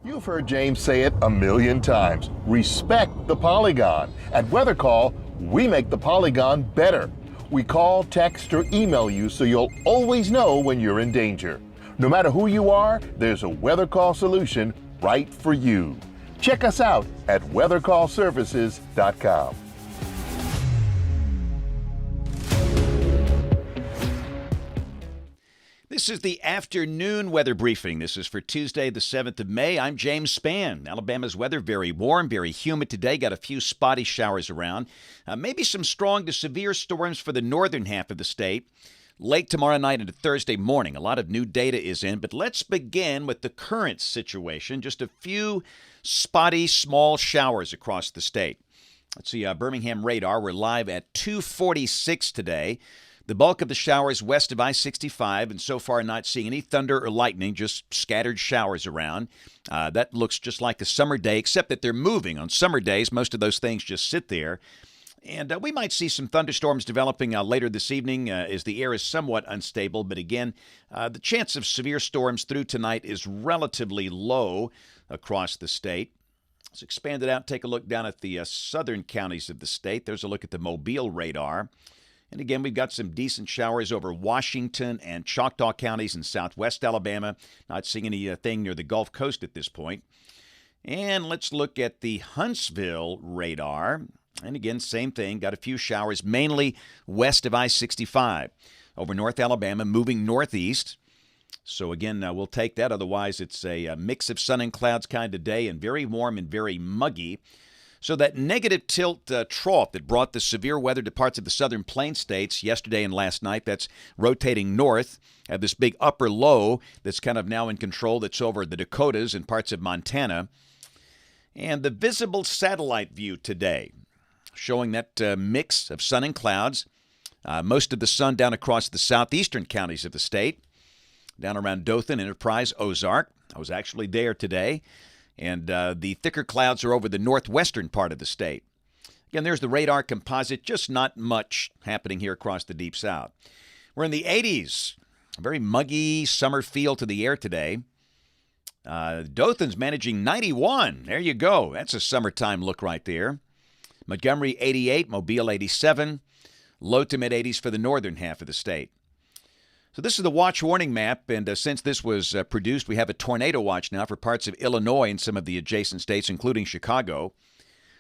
You've heard James say it a million times. Respect the Polygon. At Weather Call, we make the Polygon better. We call, text, or email you so you'll always know when you're in danger. No matter who you are, there's a Weather Call solution right for you. Check us out at weathercallservices.com. This is the afternoon weather briefing. This is for Tuesday, the 7th of May. I'm James Spann. Alabama's weather very warm, very humid today. Got a few spotty showers around. Maybe some strong to severe storms for the northern half of the state. Late tomorrow night into Thursday morning. A lot of new data is in, but let's begin with the current situation. Just a few spotty, small showers across the state. Let's see, Birmingham radar. We're live at 2:46 today. The bulk of the showers west of I-65, and so far not seeing any thunder or lightning, just scattered showers around. That looks just like a summer day, except that they're moving. On summer days, most of those things just sit there. And we might see some thunderstorms developing later this evening as the air is somewhat unstable. But again, the chance of severe storms through tonight is relatively low across the state. Let's expand it out, take a look down at the southern counties of the state. There's a look at the Mobile radar. And again, we've got some decent showers over Washington and Choctaw counties in southwest Alabama. Not seeing anything near the Gulf Coast at this point. And let's look at the Huntsville radar. And again, same thing. Got a few showers, mainly west of I-65. Over North Alabama, moving northeast. So again, we'll take that. Otherwise, it's a mix of sun and clouds kind of day and very warm and very muggy. So that negative tilt trough that brought the severe weather to parts of the southern plains states yesterday and last night, that's rotating north. Have this big upper low that's kind of now in control that's over the Dakotas and parts of Montana. And the visible satellite view today, showing that mix of sun and clouds. Most of the sun down across the southeastern counties of the state, down around Dothan, Enterprise, Ozark. I was actually there today. And the thicker clouds are over the northwestern part of the state. Again, there's the radar composite, just not much happening here across the deep south. We're in the 80s. A very muggy summer feel to the air today. Dothan's managing 91. There you go. That's a summertime look right there. Montgomery 88, Mobile 87. Low to mid-80s for the northern half of the state. So this is the watch warning map, and since this was produced, we have a tornado watch now for parts of Illinois and some of the adjacent states, including Chicago.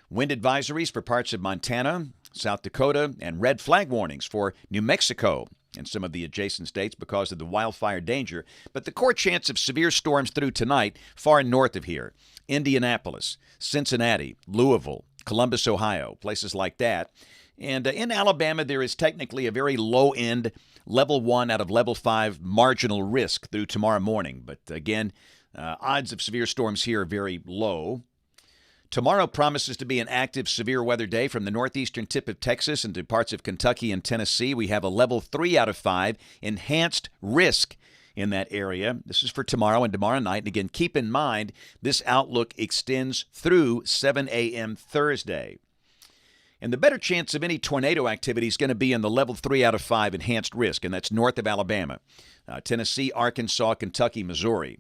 Wind advisories for parts of Montana, South Dakota, and red flag warnings for New Mexico and some of the adjacent states because of the wildfire danger. But the core chance of severe storms through tonight, far north of here, Indianapolis, Cincinnati, Louisville, Columbus, Ohio, places like that. And in Alabama, there is technically a very low-end level 1 out of level 5 marginal risk through tomorrow morning. But again, odds of severe storms here are very low. Tomorrow promises to be an active severe weather day from the northeastern tip of Texas into parts of Kentucky and Tennessee. We have a level 3 out of 5 enhanced risk in that area. This is for tomorrow and tomorrow night. And again, keep in mind, this outlook extends through 7 a.m. Thursday. And the better chance of any tornado activity is going to be in the level 3 out of 5 enhanced risk, and that's north of Alabama, Tennessee, Arkansas, Kentucky, Missouri.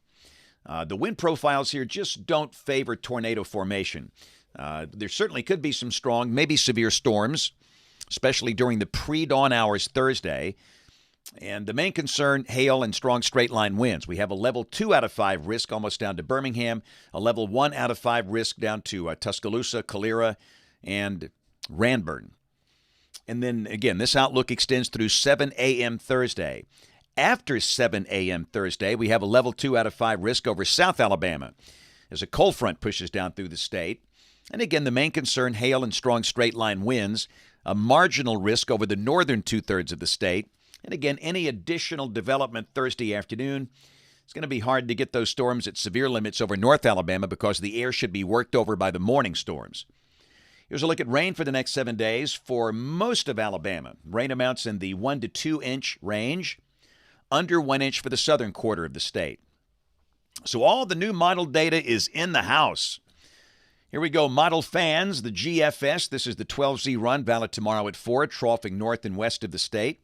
The wind profiles here just don't favor tornado formation. There certainly could be some strong, maybe severe storms, especially during the pre-dawn hours Thursday. And the main concern, hail and strong straight-line winds. We have a level 2 out of 5 risk almost down to Birmingham, a level 1 out of 5 risk down to Tuscaloosa, Calera, and Ranburn. And then, again, this outlook extends through 7 a.m. Thursday. After 7 a.m. Thursday, we have a level 2 out of 5 risk over South Alabama as a cold front pushes down through the state. And again, the main concern, hail and strong straight-line winds, a marginal risk over the northern two-thirds of the state. And again, any additional development Thursday afternoon, it's going to be hard to get those storms at severe limits over North Alabama because the air should be worked over by the morning storms. Here's a look at rain for the next 7 days for most of Alabama. Rain amounts in the 1 to 2 inch range, under 1 inch for the southern quarter of the state. So all the new model data is in the house. Here we go, model fans, the GFS. This is the 12Z run, valid tomorrow at 4, troughing north and west of the state.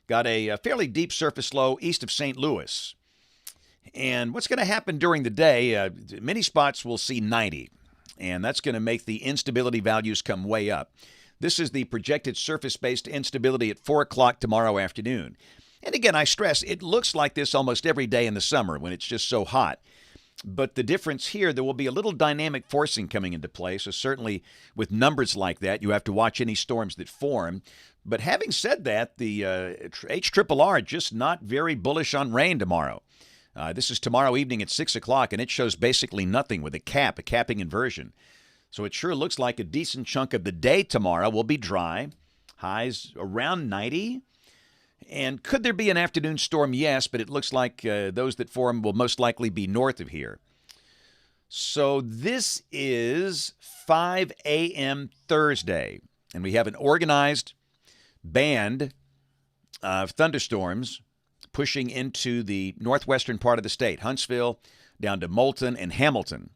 Got a fairly deep surface low east of St. Louis. And what's going to happen during the day, many spots will see 90, and that's going to make the instability values come way up. This is the projected surface-based instability at 4 o'clock tomorrow afternoon. And again, I stress, it looks like this almost every day in the summer when it's just so hot. But the difference here, there will be a little dynamic forcing coming into play. So certainly with numbers like that, you have to watch any storms that form. But having said that, the HRRR just not very bullish on rain tomorrow. This is tomorrow evening at 6 o'clock, and it shows basically nothing with a capping inversion. So it sure looks like a decent chunk of the day tomorrow will be dry. Highs around 90. And could there be an afternoon storm? Yes, but it looks like those that form will most likely be north of here. So this is 5 a.m. Thursday, and we have an organized band of thunderstorms pushing into the northwestern part of the state, Huntsville, down to Moulton and Hamilton.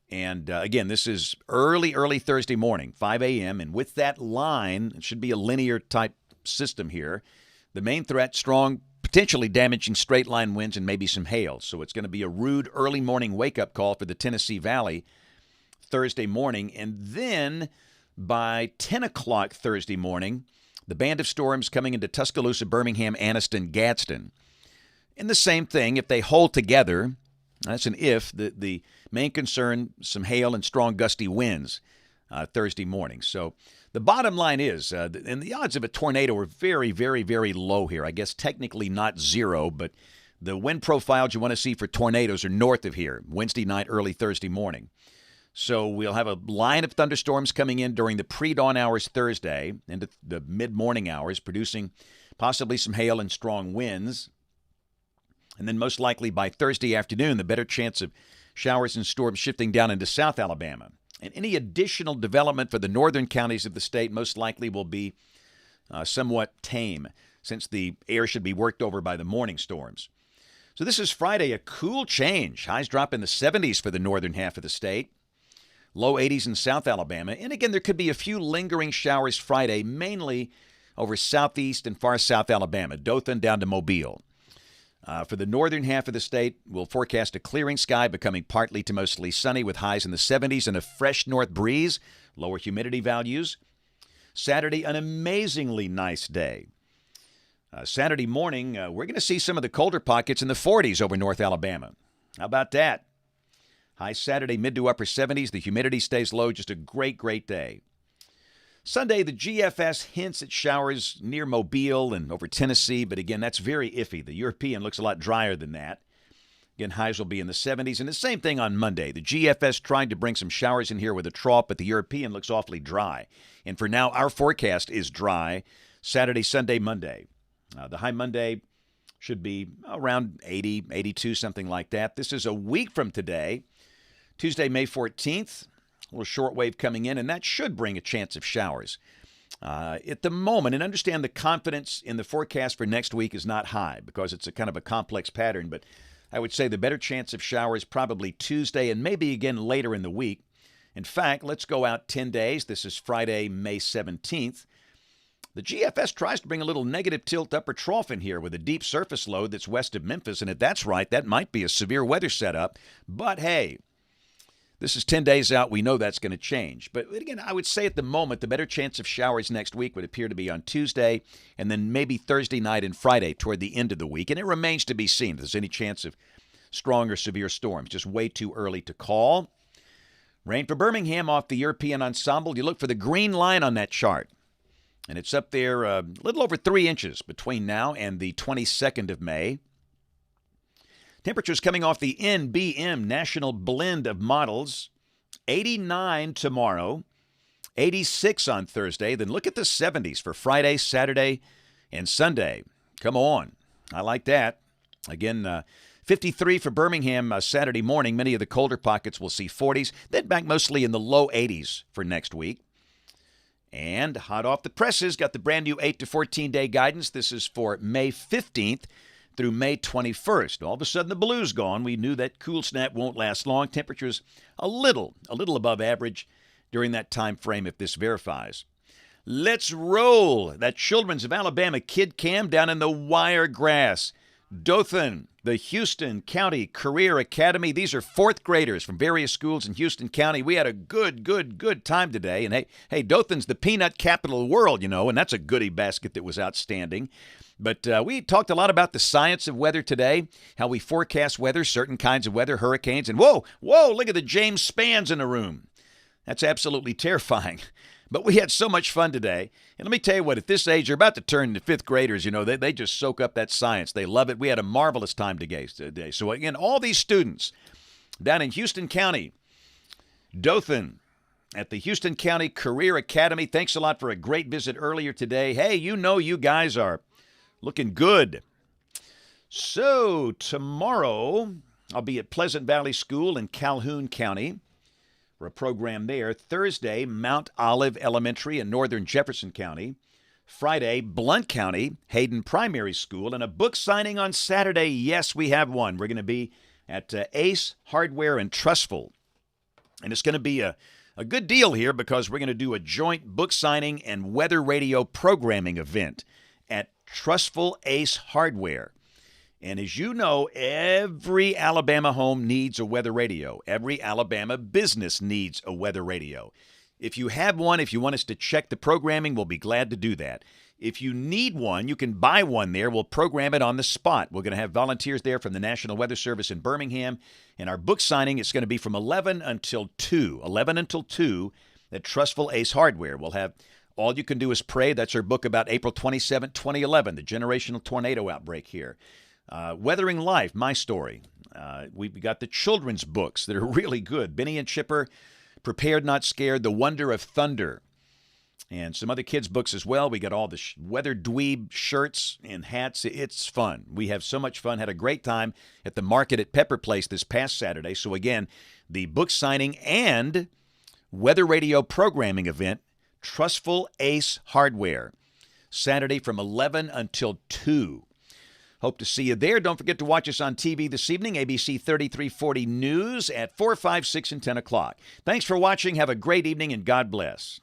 And again, this is early Thursday morning, 5 a.m., and with that line, it should be a linear type system here. The main threat, strong, potentially damaging straight-line winds and maybe some hail. So it's going to be a rude early morning wake-up call for the Tennessee Valley Thursday morning. And then by 10 o'clock Thursday morning, the band of storms coming into Tuscaloosa, Birmingham, Anniston, Gadsden. And the same thing, if they hold together, that's an if, the main concern, some hail and strong gusty winds Thursday morning. So the bottom line is, and the odds of a tornado are very, very, very low here. I guess technically not zero, but the wind profiles you want to see for tornadoes are north of here, Wednesday night, early Thursday morning. So we'll have a line of thunderstorms coming in during the pre-dawn hours Thursday into the mid-morning hours, producing possibly some hail and strong winds. And then most likely by Thursday afternoon, the better chance of showers and storms shifting down into South Alabama. And any additional development for the northern counties of the state most likely will be somewhat tame, since the air should be worked over by the morning storms. So this is Friday, a cool change. Highs drop in the 70s for the northern half of the state. Low 80s in South Alabama. And again, there could be a few lingering showers Friday, mainly over southeast and far south Alabama, Dothan down to Mobile. For the northern half of the state, we'll forecast a clearing sky becoming partly to mostly sunny with highs in the 70s and a fresh north breeze, lower humidity values. Saturday, an amazingly nice day. Saturday morning, we're going to see some of the colder pockets in the 40s over North Alabama. How about that? High Saturday, mid to upper 70s. The humidity stays low. Just a great, great day. Sunday, the GFS hints at showers near Mobile and over Tennessee, but again, that's very iffy. The European looks a lot drier than that. Again, highs will be in the 70s. And the same thing on Monday. The GFS tried to bring some showers in here with a trough, but the European looks awfully dry. And for now, our forecast is dry Saturday, Sunday, Monday. The high Monday should be around 80, 82, something like that. This is a week from today, Tuesday, May 14th. A little shortwave coming in, and that should bring a chance of showers. At the moment, and understand the confidence in the forecast for next week is not high because it's a kind of a complex pattern, but I would say the better chance of showers probably Tuesday and maybe again later in the week. In fact, let's go out 10 days. This is Friday, May 17th. The GFS tries to bring a little negative tilt upper trough in here with a deep surface load that's west of Memphis, and if that's right, that might be a severe weather setup. But hey, this is 10 days out. We know that's going to change. But again, I would say at the moment, the better chance of showers next week would appear to be on Tuesday and then maybe Thursday night and Friday toward the end of the week. And it remains to be seen if there's any chance of strong or severe storms. Just way too early to call. Rain for Birmingham off the European ensemble. You look for the green line on that chart. And it's up there a little over 3 inches between now and the 22nd of May. Temperatures coming off the NBM National Blend of Models. 89 tomorrow, 86 on Thursday. Then look at the 70s for Friday, Saturday, and Sunday. Come on. I like that. Again, 53 for Birmingham Saturday morning. Many of the colder pockets will see 40s. Then back mostly in the low 80s for next week. And hot off the presses, got the brand new 8 to 14 day guidance. This is for May 15th. Through May 21st. All of a sudden, the blue's gone. We knew that cool snap won't last long. Temperatures a little above average during that time frame if this verifies. Let's roll. That Children's of Alabama Kid Cam down in the Wiregrass. Dothan, the Houston County Career Academy. These are fourth graders from various schools in Houston County. We had a good time today. And hey, Dothan's the peanut capital of the world, and that's a goodie basket that was outstanding. But we talked a lot about the science of weather today, how we forecast weather, certain kinds of weather, hurricanes. And whoa, look at the James Spanns in the room. That's absolutely terrifying. But we had so much fun today. And let me tell you what, at this age, you're about to turn to fifth graders. They just soak up that science. They love it. We had a marvelous time today. So, again, all these students down in Houston County, Dothan, at the Houston County Career Academy, thanks a lot for a great visit earlier today. Hey, you guys are looking good. So, tomorrow, I'll be at Pleasant Valley School in Calhoun County for a program there. Thursday, Mount Olive Elementary in northern Jefferson County. Friday, Blount County, Hayden Primary School. And a book signing on Saturday. Yes, we have one. We're going to be at Ace Hardware in Trussville. And it's going to be a good deal here because we're going to do a joint book signing and weather radio programming event at Trussville Ace Hardware. And as you know, every Alabama home needs a weather radio. Every Alabama business needs a weather radio. If you have one, if you want us to check the programming, we'll be glad to do that. If you need one, you can buy one there. We'll program it on the spot. We're going to have volunteers there from the National Weather Service in Birmingham. And our book signing is going to be from 11 until 2. 11 until 2 at Trussville Ace Hardware. We'll have All You Can Do Is Pray. That's our book about April 27, 2011, the generational tornado outbreak here. Weathering Life, my story. We've got the children's books that are really good. Benny and Chipper, Prepared Not Scared, The Wonder of Thunder, and some other kids' books as well. We got all the Weather Dweeb shirts and hats. It's fun. We have so much fun. Had a great time at the market at Pepper Place this past Saturday. So again, the book signing and weather radio programming event, Trussville Ace Hardware, Saturday from 11 until 2. Hope to see you there. Don't forget to watch us on TV this evening, ABC 3340 News at 4, 5, 6, and 10 o'clock. Thanks for watching. Have a great evening, and God bless.